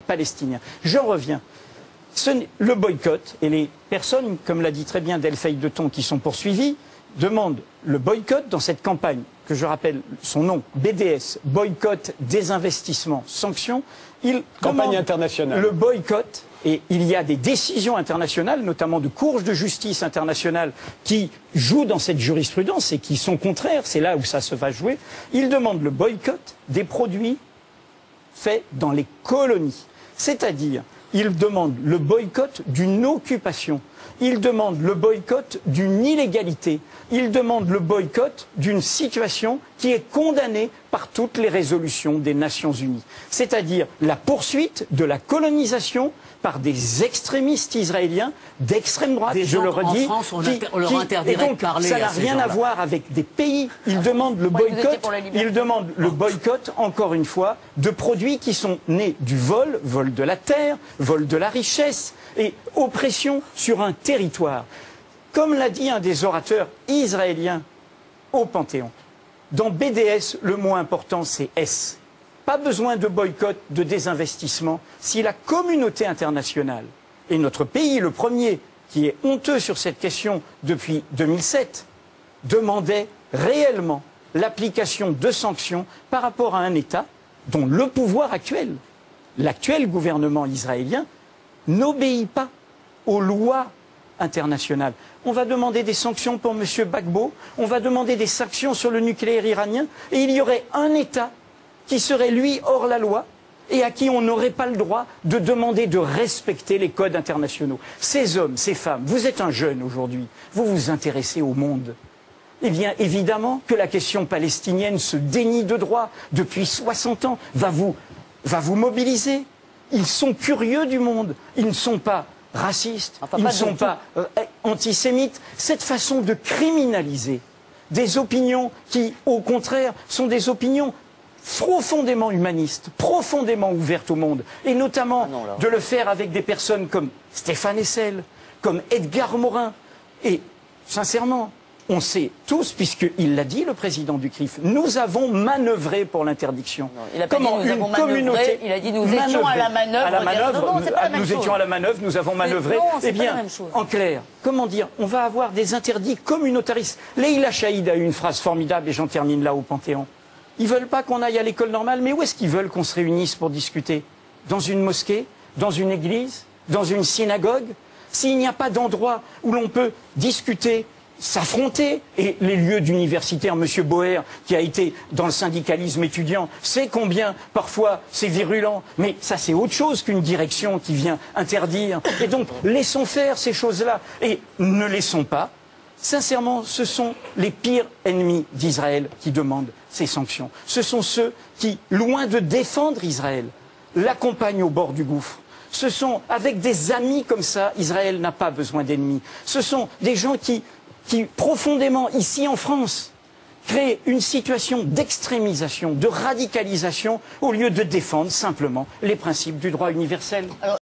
palestiniens. J'en reviens. Le boycott, et les personnes, comme l'a dit très bien Delphine de Thon, qui sont poursuivies, demandent le boycott dans cette campagne, que je rappelle son nom, BDS, boycott, désinvestissement, sanctions. Campagne internationale. Le boycott, et il y a des décisions internationales, notamment de cours de justice internationale, qui jouent dans cette jurisprudence et qui sont contraires, c'est là où ça se va jouer. Ils demandent le boycott des produits faits dans les colonies. C'est-à-dire, ils demandent le boycott d'une occupation. Ils demandent le boycott d'une illégalité. Ils demandent le boycott d'une situation qui est condamnée par toutes les résolutions des Nations Unies. C'est-à-dire la poursuite de la colonisation par des extrémistes israéliens d'extrême droite, je le redis, en France, on leur interdirait de parler. Ça n'a rien à voir avec des pays. Ils demandent le boycott. Ils demandent le boycott, encore une fois, de produits qui sont nés du vol, vol de la terre, vol de la richesse et oppression sur un territoire. Comme l'a dit un des orateurs israéliens au Panthéon, dans BDS, le mot important, c'est S. Pas besoin de boycott, de désinvestissement, si la communauté internationale, et notre pays, le premier, qui est honteux sur cette question depuis 2007, demandait réellement l'application de sanctions par rapport à un État dont le pouvoir actuel, l'actuel gouvernement israélien, n'obéit pas aux lois internationales. On va demander des sanctions pour M. Gbagbo, on va demander des sanctions sur le nucléaire iranien, et il y aurait un État qui serait, lui, hors la loi, et à qui on n'aurait pas le droit de demander de respecter les codes internationaux. Ces hommes, ces femmes, vous êtes un jeune aujourd'hui, vous vous intéressez au monde. Eh bien, évidemment que la question palestinienne se dénie de droit depuis 60 ans, va vous mobiliser. Ils sont curieux du monde, ils ne sont pas racistes, ils ne sont pas antisémites. Cette façon de criminaliser des opinions qui, au contraire, sont des opinions profondément humanistes, profondément ouvertes au monde, et notamment de le faire avec des personnes comme Stéphane Hessel, comme Edgar Morin. Et sincèrement, on sait tous, puisqu'il l'a dit, le président du CRIF, nous avons manœuvré pour l'interdiction. Il a pas dit nous avons manœuvré, il a dit nous étions à la manœuvre. Nous étions à la manœuvre, nous avons manœuvré. Eh bien, en clair, comment dire, on va avoir des interdits communautaristes. Leïla Chaïd a eu une phrase formidable, et j'en termine là au Panthéon. Ils ne veulent pas qu'on aille à l'école normale, mais où est-ce qu'ils veulent qu'on se réunisse pour discuter? Dans une mosquée? Dans une église? Dans une synagogue? S'il n'y a pas d'endroit où l'on peut discuter, s'affronter, et les lieux d'universitaire, M. Boer, qui a été dans le syndicalisme étudiant, sait combien parfois c'est virulent, mais ça c'est autre chose qu'une direction qui vient interdire. Et donc laissons faire ces choses-là, et ne laissons pas. Sincèrement, ce sont les pires ennemis d'Israël qui demandent ces sanctions. Ce sont ceux qui, loin de défendre Israël, l'accompagnent au bord du gouffre. Ce sont, avec des amis comme ça, Israël n'a pas besoin d'ennemis. Ce sont des gens qui profondément, ici en France, créent une situation d'extrémisation, de radicalisation, au lieu de défendre simplement les principes du droit universel. Alors,